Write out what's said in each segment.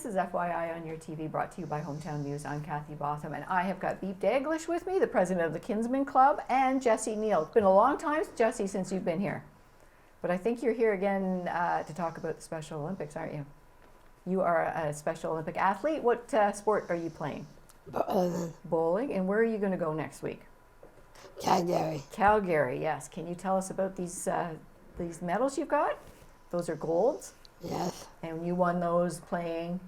This is FYI on your TV, brought to you by Hometown News. I'm Kathy Botham, and I have got Beep Daglish with me, the president of the Kinsman Club, and Jessie Neal. It's been a long time, Jessie, since you've been here. But I think you're here again to talk about the Special Olympics, aren't you? You are a Special Olympic athlete. What sport are you playing? Bowling. Bowling. And where are you going to go next week? Calgary. Calgary, yes. Can you tell us about these medals you've got? Those are golds? Yes. And you won those playing?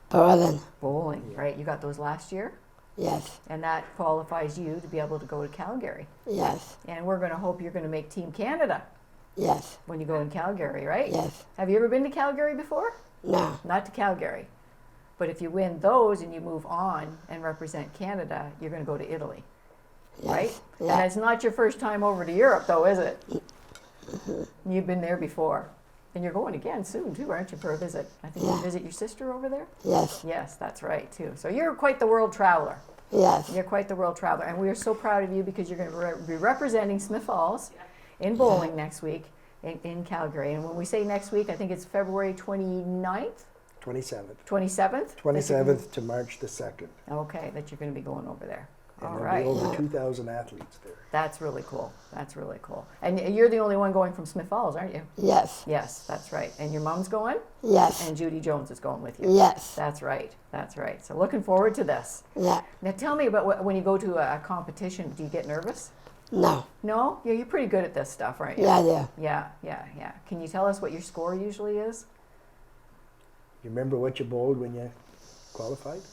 Bowling. Bowling, right. You got those last year? Yes. And that qualifies you to be able to go to Calgary. Yes. And we're going to hope you're going to make Team Canada. Yes. When you go in Calgary, right? Yes. Have you ever been to Calgary before? No. Not to Calgary. But if you win those and you move on and represent Canada, you're going to go to Italy. Yes. Right? Yeah. And it's not your first time over to Europe, though, is it? You've been there before. And you're going again soon, too, aren't you, for a visit? I think you visit your sister over there? Yes. Yes, that's right, too. So you're quite the world traveler. Yes. You're quite the world traveler. And we are so proud of you because you're going to be representing Smith Falls in bowling next week in Calgary. And when we say next week, I think it's February 29th? 27th. 27th? 27th to March the 2nd. Okay, that you're going to be going over there. And All there'll right. be over 2,000 athletes there. That's really cool. That's really cool. And you're the only one going from Smith Falls, aren't you? Yes. Yes, that's right. And your mom's going? Yes. And Judy Jones is going with you? Yes. That's right. That's right. So looking forward to this. Yeah. Now tell me about when you go to a competition, do you get nervous? No. No? Yeah, you're pretty good at this stuff, aren't you? Yeah, I do. Yeah. Can you tell us what your score usually is? You remember what you bowled when you qualified?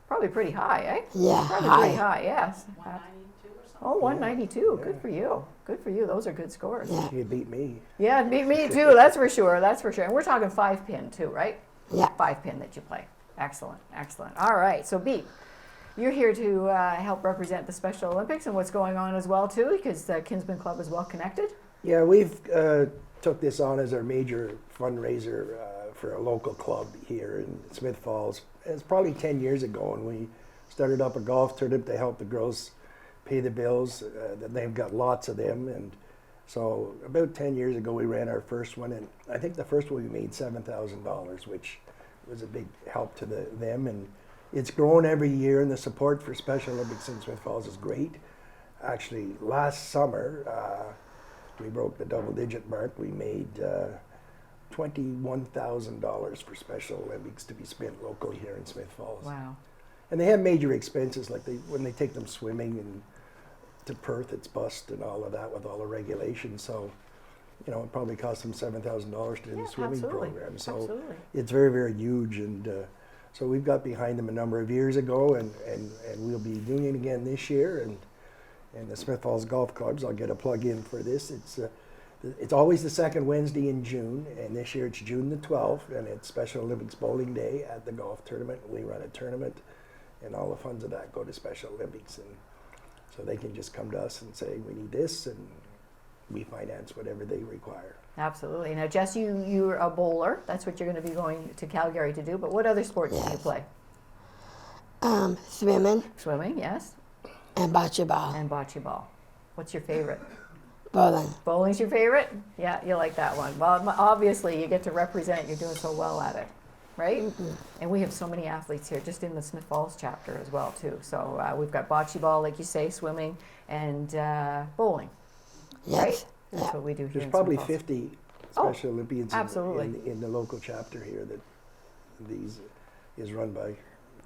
Probably pretty high, eh? Yeah. Probably Hi. pretty high, yes. 192 or something. Oh, 192. Yeah. Good for you. Good for you. Those are good scores. Yeah. You beat me. Yeah, me too. That's for sure. That's for sure. And we're talking 5-pin too, right? Yeah. 5-pin that you play. Excellent. All right. So, Beep, you're here to help represent the Special Olympics and what's going on as well too, because the Kinsman Club is well connected. Yeah, we've took this on as our major fundraiser for a local club here in Smith Falls. It's probably 10 years ago, and we started up a golf tournament to help the girls pay the bills. They've got lots of them, and so about 10 years ago we ran our first one, and I think the first one we made $7,000, which was a big help to them, and it's grown every year, and the support for Special Olympics in Smith Falls is great. Actually, last summer we broke the double-digit mark. We made $21,000 for Special Olympics to be spent locally here in Smith Falls. Wow. And they have major expenses, like when they take them swimming and to Perth, it's bust and all of that with all the regulations. So, you know, it probably cost them $7,000 to do the swimming program. So Absolutely. it's very, very huge. And so we've got behind them a number of years ago, and we'll be doing it again this year. And the Smith Falls Golf Clubs, I'll get a plug in for this. It's always the second Wednesday in June, and this year it's June the 12th, and it's Special Olympics Bowling Day at the golf tournament. We run a tournament, and all the funds of that go to Special Olympics. And so they can just come to us and say, we need this, and we finance whatever they require. Absolutely. Now, Jess, you're a bowler. That's what you're going to be going to Calgary to do. But what other sports do you play? Swimming Swimming, yes. and bocce ball. And bocce ball. What's your favorite? Bowling. Bowling's your favorite? Yeah, you like that one. Well, obviously, you get to represent. You're doing so well at it, right? Mm-hmm. And we have so many athletes here, just in the Smith Falls chapter as well, too. So we've got bocce ball, like you say, swimming, and bowling, Yes. right? That's Yeah. what we do here There's in probably Smith Falls. 50 Oh, Special Olympians absolutely. in the local chapter here that these is run by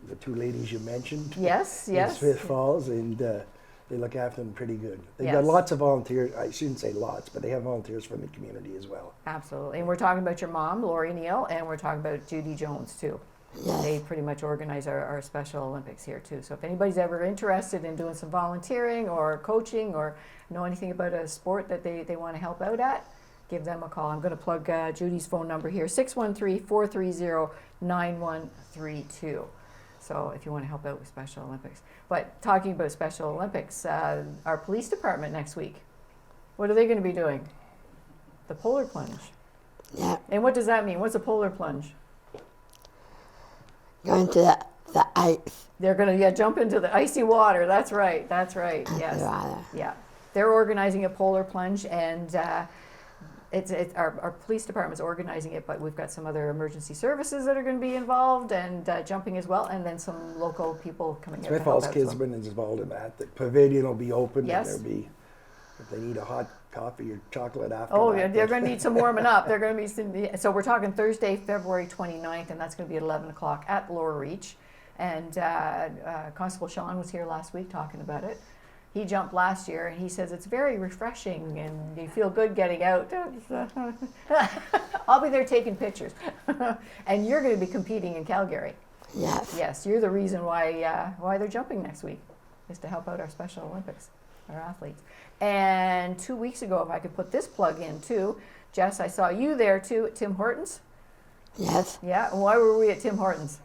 the two ladies you mentioned. Yes, in yes. Smith Falls, and they look after them pretty good. They've Yes. got lots of volunteers. I shouldn't say lots, but they have volunteers from the community as well. Absolutely. And we're talking about your mom, Lori Neal, and we're talking about Judy Jones, too. Yes. They pretty much organize our Special Olympics here, too. So if anybody's ever interested in doing some volunteering or coaching or know anything about a sport that they want to help out at, give them a call. I'm going to plug Judy's phone number here, 613-430-9132. So if you want to help out with Special Olympics. But talking about Special Olympics, our police department next week, what are they going to be doing? The polar plunge. Yeah. And what does that mean? What's a polar plunge? Going to the ice. They're going to jump into the icy water. That's right. Yes. Water. Yeah. They're organizing a polar plunge, and it's our police department's organizing it, but we've got some other emergency services that are going to be involved and jumping as well, and then some local people coming out to Smith help Falls out as well. Kidsman is involved in that. The pavilion will be open. Yes. And there'll be, if they need a hot coffee or chocolate after Oh, that. yeah, they're going to need some warming up. They're going to be so we're talking Thursday, February 29th, and that's going to be at 11 o'clock at Lower Reach. And Constable Sean was here last week talking about it. He jumped last year, and he says it's very refreshing, and you feel good getting out. I'll be there taking pictures. And you're going to be competing in Calgary. Yes. Yes, you're the reason why they're jumping next week, is to help out our Special Olympics, our athletes. And 2 weeks ago, if I could put this plug in too, Jess, I saw you there too at Tim Hortons. Yes. Yeah, and why were we at Tim Hortons?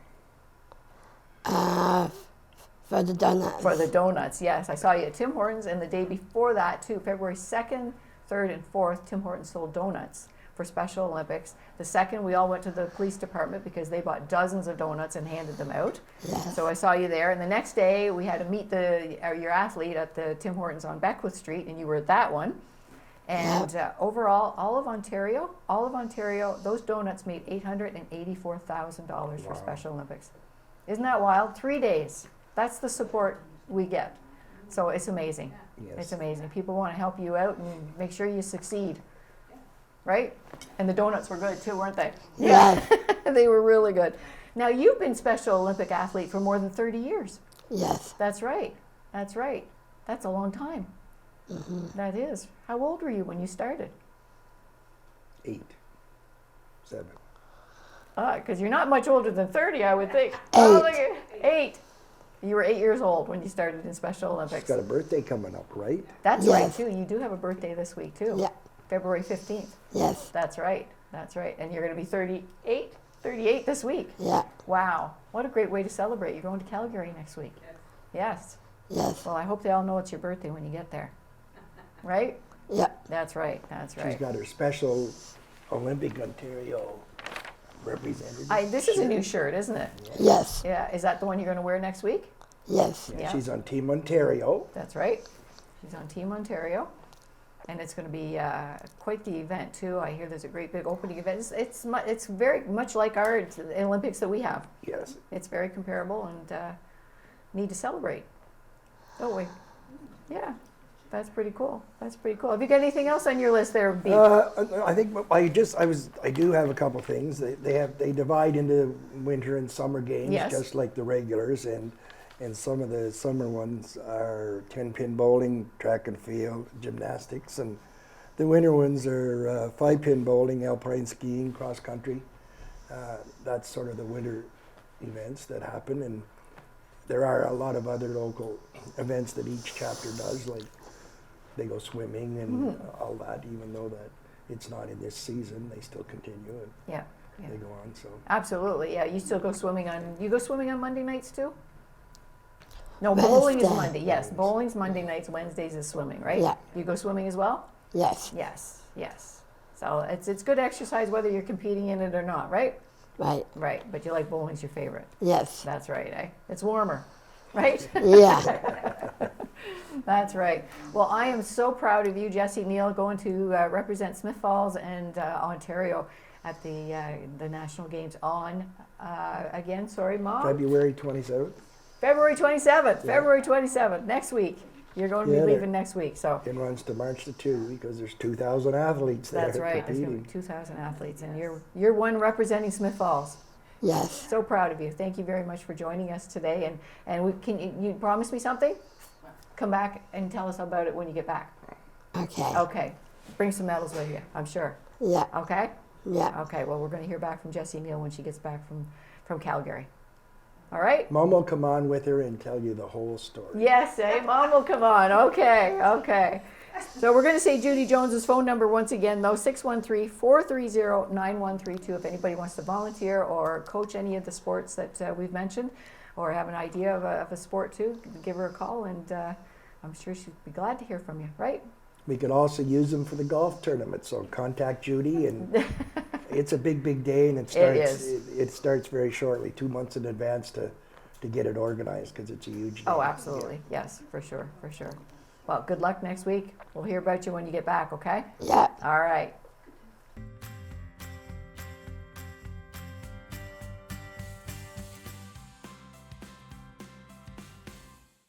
For the donuts. For the donuts, yes. I saw you at Tim Hortons, and the day before that too, February 2nd, 3rd, and 4th, Tim Hortons sold donuts for Special Olympics. The 2nd, we all went to the police department because they bought dozens of donuts and handed them out. Yes. So I saw you there, and the next day we had to meet your athlete at the Tim Hortons on Beckwith Street, and you were at that one. And overall, all of Ontario, those donuts made $884,000 for Special Olympics. Isn't that wild? 3 days. That's the support we get. So it's amazing. Yes. It's amazing. People want to help you out and make sure you succeed. Right? And the donuts were good too, weren't they? Yes. They were really good. Now, you've been Special Olympic athlete for more than 30 years. Yes. That's right. That's right. That's a long time. Mm-hmm. That is. How old were you when you started? 8, 7. Because you're not much older than 30, I would think. 8. Oh, look at 8. You were 8 years old when you started in Special She's Olympics. got a birthday coming up, right? That's right, Yes. too. You do have a birthday this week, too. Yeah. February 15th. Yes. That's right. That's right. And you're going to be 38 this week. Yeah. Wow. What a great way to celebrate. You're going to Calgary next week. Yes. Yes. Well, I hope they all know it's your birthday when you get there. Right? Yeah. That's right. That's She's right. got her Special Olympic Ontario representative. This is a new shirt, isn't it? Yes. Yeah. Is that the one you're going to wear next week? Yes. Yeah. She's on Team Ontario. That's right. She's on Team Ontario. And it's going to be quite the event, too. I hear there's a great big opening event. It's very much like our Olympics that we have. Yes. It's very comparable and need to celebrate. Oh, wait. Yeah. That's pretty cool. That's pretty cool. Have you got anything else on your list there, B? I think I do have a couple things. They divide into winter and summer games, Yes. just like the regulars, and some of the summer ones are 10-pin bowling, track and field, gymnastics, and the winter ones are 5-pin bowling, alpine skiing, cross country. That's sort of the winter events that happen, and there are a lot of other local events that each chapter does, like they go swimming and all that, even though that it's not in this season, they still continue and Yeah. Yeah. they go on. So Absolutely. Yeah. You still go swimming you go swimming on Monday nights, too? No, bowling is Wednesday. Monday. Yes, bowling's Monday nights. Wednesdays is swimming, right? Yeah. You go swimming as well? Yes. Yes, yes. So it's good exercise whether you're competing in it or not, right? Right. Right, but you like bowling's your favorite. Yes. That's right, eh? It's warmer, right? Yeah. That's right. Well, I am so proud of you, Jessie Neal, going to represent Smith Falls and Ontario at the National Games on, again, sorry, Mom? February 27th, February 27th. Yeah. February 27th, next week. You're going to be Yeah, leaving next week, so. it runs to March the 2 because there's 2,000 athletes there That's right. There's going to competing. be 2,000 athletes, and you're one representing Smith Falls. Yes. So proud of you. Thank you very much for joining us today. And you promise me something? Come back and tell us about it when you get back. Okay. Okay. Bring some medals with you, I'm sure. Yeah. Okay? Yeah. Okay. Well, we're going to hear back from Jessie Neal when she gets back from Calgary. All right? Mom will come on with her and tell you the whole story. Yes, eh? Mom will come on. Okay, okay. So we're going to say Judy Jones's phone number once again, though, 613-430-9132. If anybody wants to volunteer or coach any of the sports that we've mentioned or have an idea of a sport too, give her a call, and I'm sure she'd be glad to hear from you, right? We could also use them for the golf tournament, so contact Judy, and it's a big day, and it starts very shortly, 2 months in advance to get it organized because it's a huge day. Oh, absolutely. Yes, for sure, for sure. Well, good luck next week. We'll hear about you when you get back, okay? Yeah. All right.